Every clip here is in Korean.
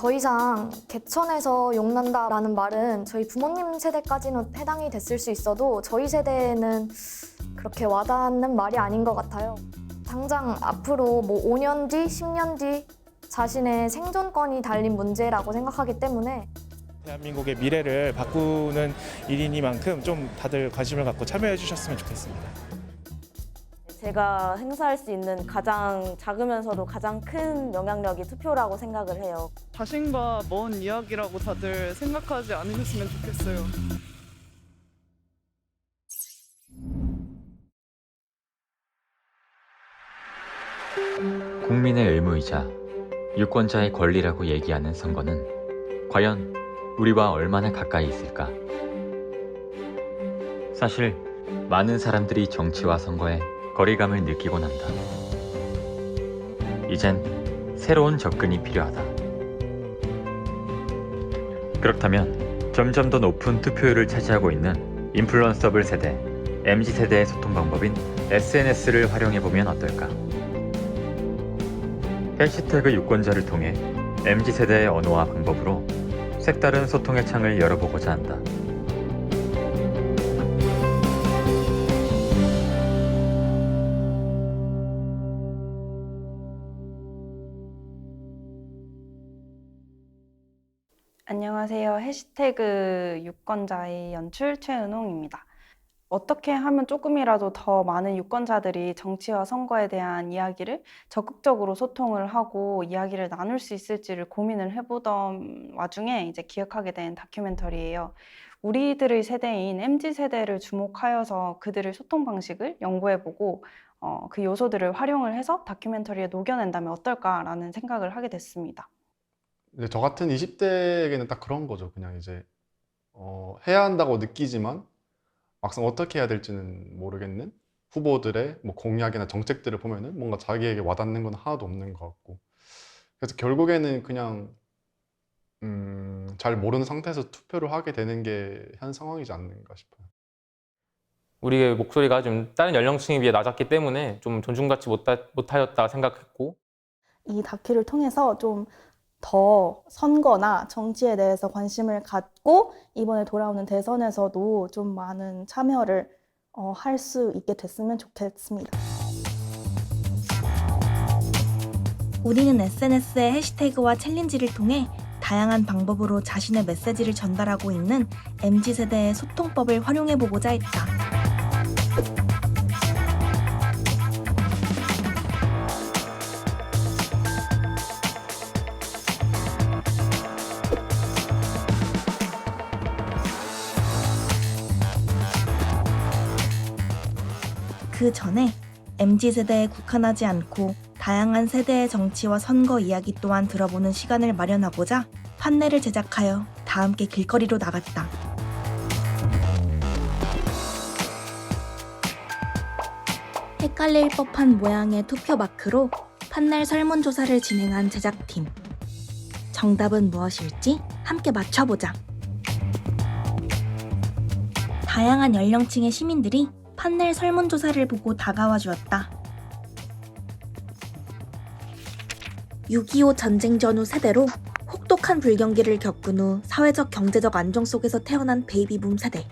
더 이상 개천에서 용난다라는 말은 저희 부모님 세대까지는 해당이 됐을 수 있어도 저희 세대에는 그렇게 와닿는 말이 아닌 것 같아요. 당장 앞으로 5년 뒤, 10년 뒤 자신의 생존권이 달린 문제라고 생각하기 때문에 대한민국의 미래를 바꾸는 일이니만큼 좀 다들 관심을 갖고 참여해 주셨으면 좋겠습니다. 제가 행사할 수 있는 가장 작으면서도 가장 큰 영향력이 투표라고 생각을 해요. 자신과 먼 이야기라고 다들 생각하지 않으셨으면 좋겠어요. 국민의 의무이자 유권자의 권리라고 얘기하는 선거는 과연 우리와 얼마나 가까이 있을까? 사실 많은 사람들이 정치와 선거에 거리감을 느끼곤 한다. 이젠 새로운 접근이 필요하다. 그렇다면 점점 더 높은 투표율을 차지하고 있는 인플루언서블 세대, MZ세대의 소통 방법인 SNS를 활용해보면 어떨까? 해시태그 유권자를 통해 MZ세대의 언어와 방법으로 색다른 소통의 창을 열어보고자 한다. 안녕하세요. 해시태그 유권자의 연출 최은홍입니다. 어떻게 하면 조금이라도 더 많은 유권자들이 정치와 선거에 대한 이야기를 적극적으로 소통을 하고 이야기를 나눌 수 있을지를 고민을 해보던 와중에 이제 기획하게 된 다큐멘터리예요. 우리들의 세대인 MZ세대를 주목하여서 그들의 소통 방식을 연구해보고 그 요소들을 활용을 해서 다큐멘터리에 녹여낸다면 어떨까라는 생각을 하게 됐습니다. 이제 저 같은 20대에게는 딱 그런 거죠. 그냥 이제 해야 한다고 느끼지만 막상 어떻게 해야 될지는 모르겠는 후보들의 공약이나 정책들을 보면은 뭔가 자기에게 와닿는 건 하나도 없는 것 같고, 그래서 결국에는 그냥 잘 모르는 상태에서 투표를 하게 되는 게 현 상황이지 않는가 싶어요. 우리의 목소리가 좀 다른 연령층에 비해 낮았기 때문에 좀 존중받지 못하였다 생각했고, 이 다큐를 통해서 좀 더 선거나 정치에 대해서 관심을 갖고 이번에 돌아오는 대선에서도 좀 많은 참여를 할 수 있게 됐으면 좋겠습니다. 우리는 SNS의 해시태그와 챌린지를 통해 다양한 방법으로 자신의 메시지를 전달하고 있는 MZ세대의 소통법을 활용해보고자 했다. 그 전에 MZ세대에 국한하지 않고 다양한 세대의 정치와 선거 이야기 또한 들어보는 시간을 마련하고자 판넬을 제작하여 다 함께 길거리로 나갔다. 헷갈릴 법한 모양의 투표 마크로 판넬 설문조사를 진행한 제작팀. 정답은 무엇일지 함께 맞춰보자. 다양한 연령층의 시민들이 판넬 설문조사를 보고 다가와 주었다. 6.25 전쟁 전후 세대로 혹독한 불경기를 겪은 후 사회적 경제적 안정 속에서 태어난 베이비붐 세대.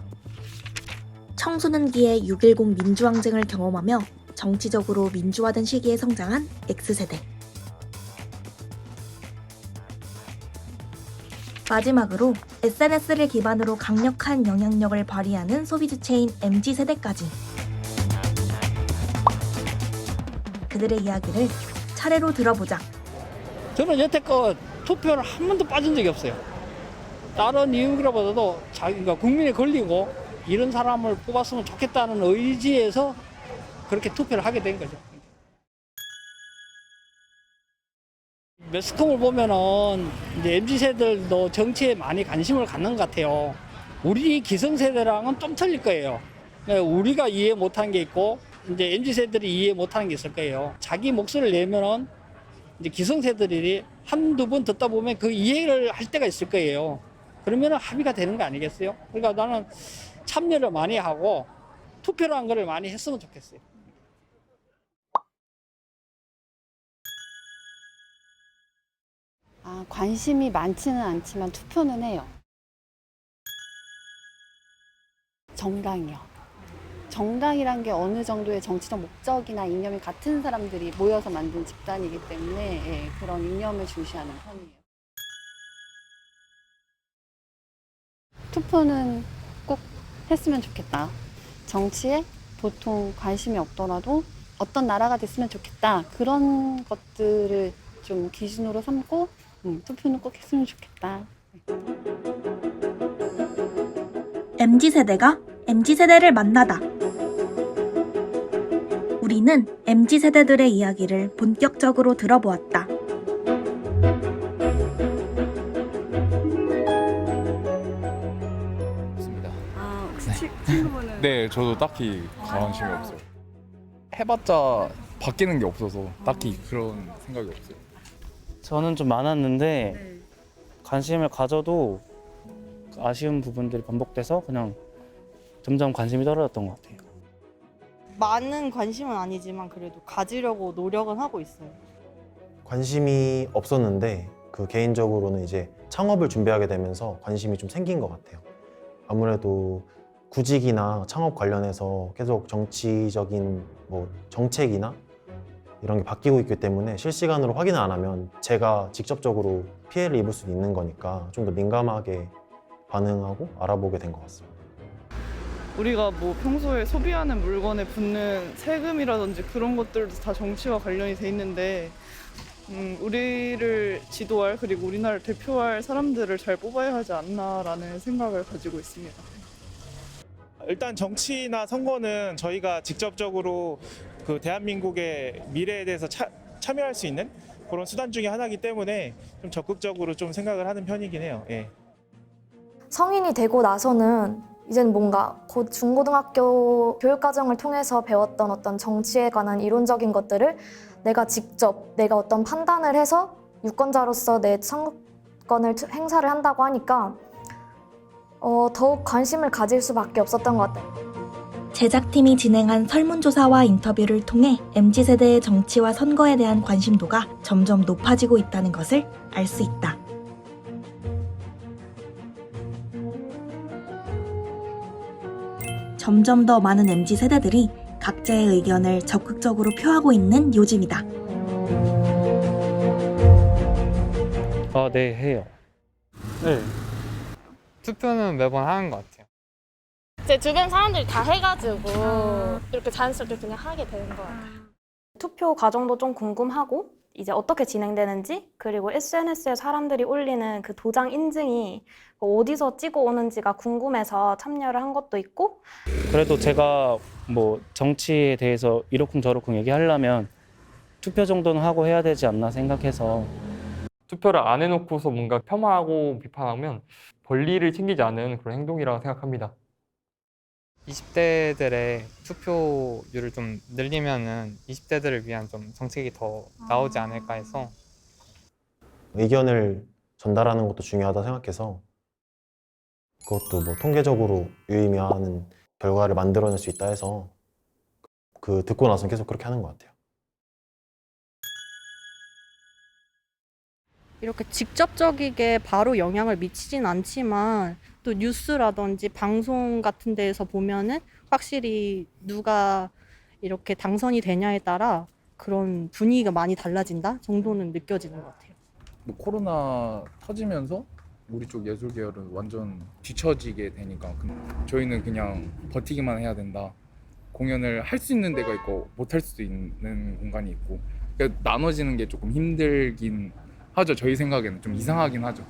청소년기에 6.10 민주항쟁을 경험하며 정치적으로 민주화된 시기에 성장한 X세대. 마지막으로 SNS를 기반으로 강력한 영향력을 발휘하는 소비 주체인 MZ세대까지. 그들의 이야기를 차례로 들어보자. 저는 여태껏 투표를 한 번도 빠진 적이 없어요. 다른 이유보다도 자기가 국민에 걸리고 이런 사람을 뽑았으면 좋겠다는 의지에서 그렇게 투표를 하게 된 거죠. 매스컴을 보면은 이제 MZ세대들도 정치에 많이 관심을 갖는 것 같아요. 우리 기성세대랑은 좀 틀릴 거예요. 우리가 이해 못한 게 있고 이제 MZ세대들이 이해 못하는 게 있을 거예요. 자기 목소리를 내면은 이제 기성세대들이 한두 번 듣다 보면 그 이해를 할 때가 있을 거예요. 그러면 합의가 되는 거 아니겠어요? 그러니까 나는 참여를 많이 하고 투표라는 거를 많이 했으면 좋겠어요. 관심이 많지는 않지만 투표는 해요. 정당이요. 정당이란 게 어느 정도의 정치적 목적이나 이념이 같은 사람들이 모여서 만든 집단이기 때문에 그런 이념을 중시하는 편이에요. 투표는 꼭 했으면 좋겠다. 정치에 보통 관심이 없더라도 어떤 나라가 됐으면 좋겠다. 그런 것들을 좀 기준으로 삼고 투표는 꼭 했으면 좋겠다. MZ세대가 MZ세대를 만나다. 우리는 MZ세대들의 이야기를 본격적으로 들어보았다. 혹시 친구분은? 네, 저도 딱히 관심이 없어요. 해봤자 바뀌는 게 없어서 딱히 그런 생각이 없어요. 저는 좀 많았는데 관심을 가져도 아쉬운 부분들이 반복돼서 그냥 점점 관심이 떨어졌던 것 같아요. 많은 관심은 아니지만 그래도 가지려고 노력은 하고 있어요. 관심이 없었는데 그 개인적으로는 이제 창업을 준비하게 되면서 관심이 좀 생긴 것 같아요. 아무래도 구직이나 창업 관련해서 계속 정치적인 뭐 정책이나 이런 게 바뀌고 있기 때문에 실시간으로 확인을 안 하면 제가 직접적으로 피해를 입을 수 있는 거니까 좀 더 민감하게 반응하고 알아보게 된 것 같습니다. 우리가 뭐 평소에 소비하는 물건에 붙는 세금이라든지 그런 것들도 다 정치와 관련이 돼 있는데 우리를 지도할 그리고 우리나라를 대표할 사람들을 잘 뽑아야 하지 않나라는 생각을 가지고 있습니다. 일단 정치나 선거는 저희가 직접적으로 그 대한민국의 미래에 대해서 참여할 수 있는 그런 수단 중에 하나이기 때문에 좀 적극적으로 좀 생각을 하는 편이긴 해요. 예. 성인이 되고 나서는 이제는 뭔가 곧 중고등학교 교육과정을 통해서 배웠던 어떤 정치에 관한 이론적인 것들을 내가 직접 내가 어떤 판단을 해서 유권자로서 내 선거권을 행사를 한다고 하니까 더욱 관심을 가질 수밖에 없었던 것 같아요. 제작팀이 진행한 설문조사와 인터뷰를 통해 MZ세대의 정치와 선거에 대한 관심도가 점점 높아지고 있다는 것을 알 수 있다. 점점 더 많은 MZ세대들이 각자의 의견을 적극적으로 표하고 있는 요즘이다. 네, 해요. 네. 투표는 매번 하는 것 같아요. 제 주변 사람들이 다 해가지고 이렇게 자연스럽게 그냥 하게 되는 것 같아요. 투표 과정도 좀 궁금하고 이제 어떻게 진행되는지 그리고 SNS에 사람들이 올리는 그 도장 인증이 어디서 찍어 오는지가 궁금해서 참여를 한 것도 있고 그래도 제가 뭐 정치에 대해서 이러쿵저러쿵 얘기하려면 투표 정도는 하고 해야 되지 않나 생각해서 투표를 안 해놓고서 뭔가 폄하하고 비판하면 권리를 챙기지 않은 그런 행동이라고 생각합니다. 20대들의 투표율을 좀 늘리면은 20대들을 위한 좀 정책이 더 나오지 않을까 해서 의견을 전달하는 것도 중요하다 생각해서 그것도 뭐 통계적으로 유의미한 결과를 만들어낼 수 있다 해서 그 듣고 나서는 계속 그렇게 하는 것 같아요. 이렇게 직접적이게 바로 영향을 미치진 않지만 또 뉴스라든지 방송 같은 데에서 보면은 확실히 누가 이렇게 당선이 되냐에 따라 그런 분위기가 많이 달라진다 정도는 느껴지는 것 같아요. 뭐 코로나 터지면서 우리 쪽 예술 계열은 완전 뒤처지게 되니까 저희는 그냥 버티기만 해야 된다. 공연을 할 수 있는 데가 있고 못 할 수도 있는 공간이 있고 그러니까 나눠지는 게 조금 힘들긴 하죠. 저희 생각에는 좀 이상하긴 하죠.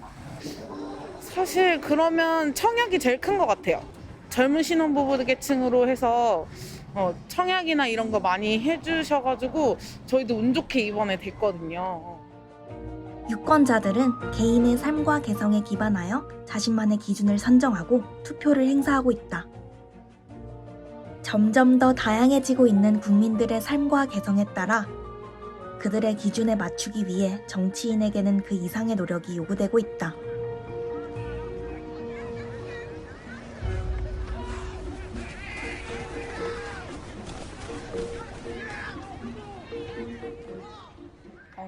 사실 그러면 청약이 제일 큰 것 같아요. 젊은 신혼부부 계층으로 해서 청약이나 이런 거 많이 해주셔가지고 저희도 운 좋게 이번에 됐거든요. 유권자들은 개인의 삶과 개성에 기반하여 자신만의 기준을 선정하고 투표를 행사하고 있다. 점점 더 다양해지고 있는 국민들의 삶과 개성에 따라 그들의 기준에 맞추기 위해 정치인에게는 그 이상의 노력이 요구되고 있다.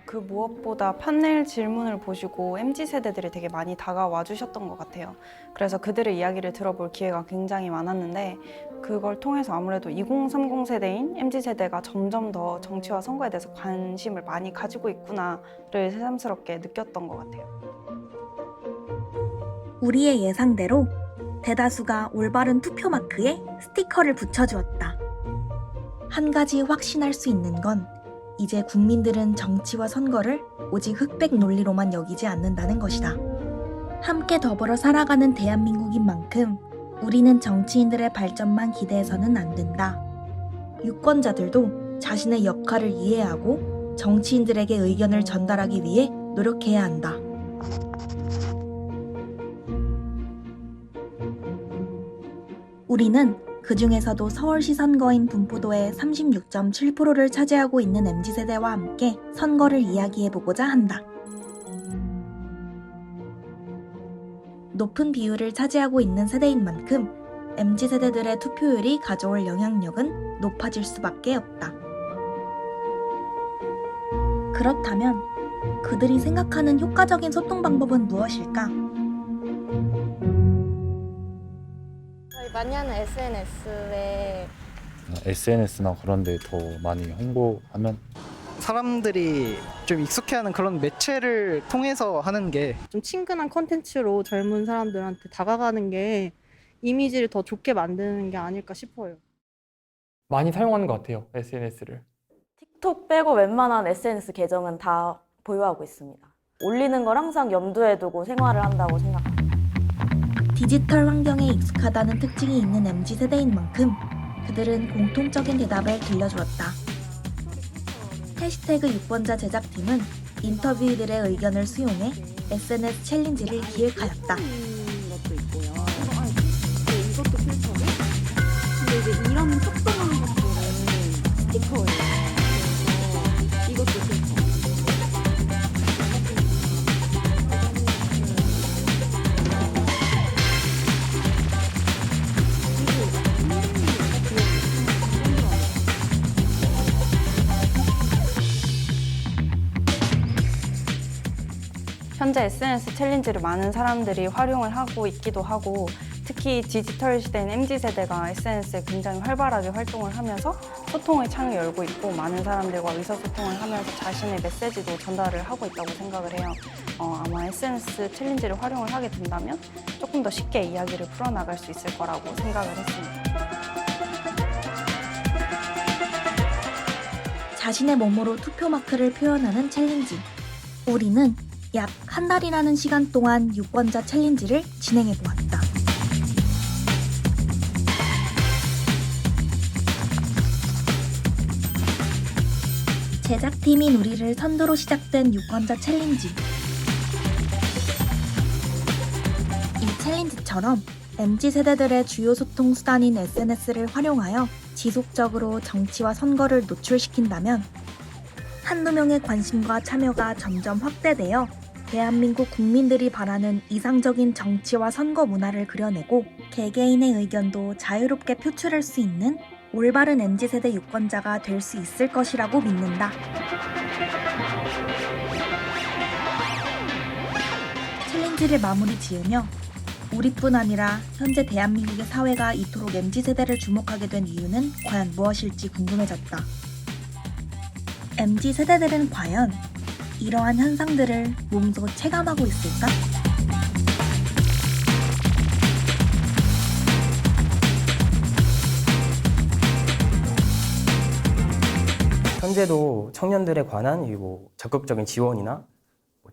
그 그리고 무엇보다 판넬 질문을 보시고 MZ세대들이 되게 많이 다가와 주셨던 것 같아요. 그래서 그들의 이야기를 들어볼 기회가 굉장히 많았는데 그걸 통해서 아무래도 2030 세대인 MZ세대가 점점 더 정치와 선거에 대해서 관심을 많이 가지고 있구나를 새삼스럽게 느꼈던 것 같아요. 우리의 예상대로 대다수가 올바른 투표 마크에 스티커를 붙여주었다. 한 가지 확신할 수 있는 건 이제 국민들은 정치와 선거를 오직 흑백 논리로만 여기지 않는다는 것이다. 함께 더불어 살아가는 대한민국인 만큼 우리는 정치인들의 발전만 기대해서는 안 된다. 유권자들도 자신의 역할을 이해하고 정치인들에게 의견을 전달하기 위해 노력해야 한다. 우리는 그 중에서도 서울시 선거인 분포도의 36.7%를 차지하고 있는 MZ세대와 함께 선거를 이야기해보고자 한다. 높은 비율을 차지하고 있는 세대인 만큼 MZ세대들의 투표율이 가져올 영향력은 높아질 수밖에 없다. 그렇다면 그들이 생각하는 효과적인 소통 방법은 무엇일까? 저희 많이 하는 SNS에 SNS나 그런 데 더 많이 홍보하면 사람들이 좀 익숙해하는 그런 매체를 통해서 하는 게 좀 친근한 콘텐츠로 젊은 사람들한테 다가가는 게 이미지를 더 좋게 만드는 게 아닐까 싶어요. 많이 사용하는 것 같아요, SNS를. 틱톡 빼고 웬만한 SNS 계정은 다 보유하고 있습니다. 올리는 걸 항상 염두에 두고 생활을 한다고 생각합니다. 디지털 환경에 익숙하다는 특징이 있는 MZ세대인 만큼 그들은 공통적인 대답을 들려주었다. 해시태그 유권자 제작팀은 인터뷰이들의 의견을 수용해 SNS 챌린지를 기획하였다. 것도 있고요. 이것도 필터고. 근데 이제 이런 속성한 것들은 스티커예요. 그래서 이것도 필터. 현재 SNS 챌린지를 많은 사람들이 활용을 하고 있기도 하고 특히 디지털 시대인 MZ세대가 SNS에 굉장히 활발하게 활동을 하면서 소통의 창을 열고 있고 많은 사람들과 의사소통을 하면서 자신의 메시지도 전달을 하고 있다고 생각을 해요. 아마 SNS 챌린지를 활용을 하게 된다면 조금 더 쉽게 이야기를 풀어나갈 수 있을 거라고 생각을 했습니다. 자신의 몸으로 투표 마크를 표현하는 챌린지. 우리는 약 한 달이라는 시간 동안 유권자 챌린지를 진행해 보았다. 제작팀인 우리를 선두로 시작된 유권자 챌린지. 이 챌린지처럼 MZ세대들의 주요 소통 수단인 SNS를 활용하여 지속적으로 정치와 선거를 노출시킨다면 한두 명의 관심과 참여가 점점 확대되어 대한민국 국민들이 바라는 이상적인 정치와 선거 문화를 그려내고 개개인의 의견도 자유롭게 표출할 수 있는 올바른 MZ세대 유권자가 될 수 있을 것이라고 믿는다. 챌린지를 마무리 지으며 우리뿐 아니라 현재 대한민국의 사회가 이토록 MZ세대를 주목하게 된 이유는 과연 무엇일지 궁금해졌다. MZ세대들은 과연 이러한 현상들을 몸소 체감하고 있을까? 현재도 청년들에 관한 적극적인 지원이나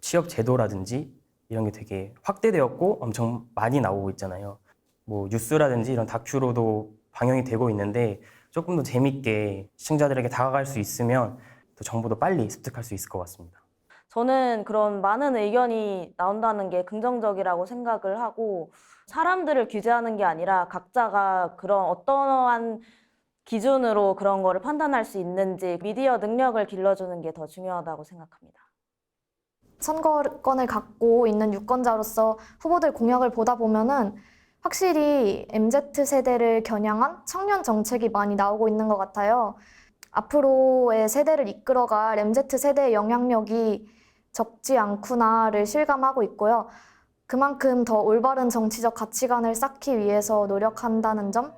취업 제도라든지 이런 게 되게 확대되었고 엄청 많이 나오고 있잖아요. 뉴스라든지 이런 다큐로도 방영이 되고 있는데 조금 더 재밌게 시청자들에게 다가갈 수 있으면 또 정보도 빨리 습득할 수 있을 것 같습니다. 저는 그런 많은 의견이 나온다는 게 긍정적이라고 생각을 하고 사람들을 규제하는 게 아니라 각자가 그런 어떠한 기준으로 그런 거를 판단할 수 있는지 미디어 능력을 길러주는 게 더 중요하다고 생각합니다. 선거권을 갖고 있는 유권자로서 후보들 공약을 보다 보면은 확실히 MZ세대를 겨냥한 청년 정책이 많이 나오고 있는 것 같아요. 앞으로의 세대를 이끌어갈 MZ 세대의 영향력이 적지 않구나를 실감하고 있고요. 그만큼 더 올바른 정치적 가치관을 쌓기 위해서 노력한다는 점?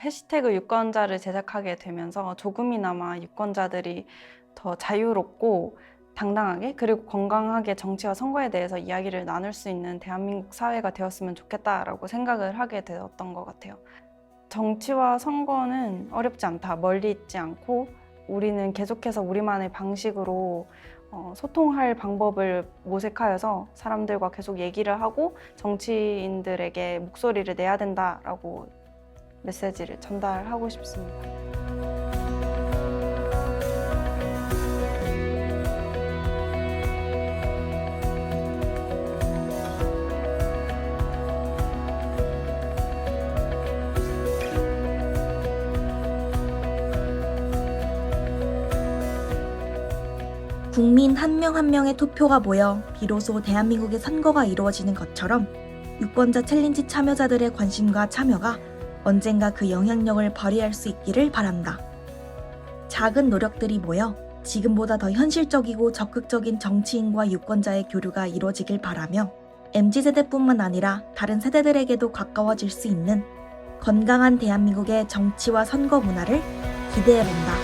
해시태그 유권자를 제작하게 되면서 조금이나마 유권자들이 더 자유롭고 당당하게 그리고 건강하게 정치와 선거에 대해서 이야기를 나눌 수 있는 대한민국 사회가 되었으면 좋겠다라고 생각을 하게 되었던 것 같아요. 정치와 선거는 어렵지 않다, 멀리 있지 않고 우리는 계속해서 우리만의 방식으로 소통할 방법을 모색하여서 사람들과 계속 얘기를 하고 정치인들에게 목소리를 내야 된다라고 메시지를 전달하고 싶습니다. 국민 한 명 한 명의 투표가 모여 비로소 대한민국의 선거가 이루어지는 것처럼 유권자 챌린지 참여자들의 관심과 참여가 언젠가 그 영향력을 발휘할 수 있기를 바란다. 작은 노력들이 모여 지금보다 더 현실적이고 적극적인 정치인과 유권자의 교류가 이루어지길 바라며 MZ세대뿐만 아니라 다른 세대들에게도 가까워질 수 있는 건강한 대한민국의 정치와 선거 문화를 기대해본다.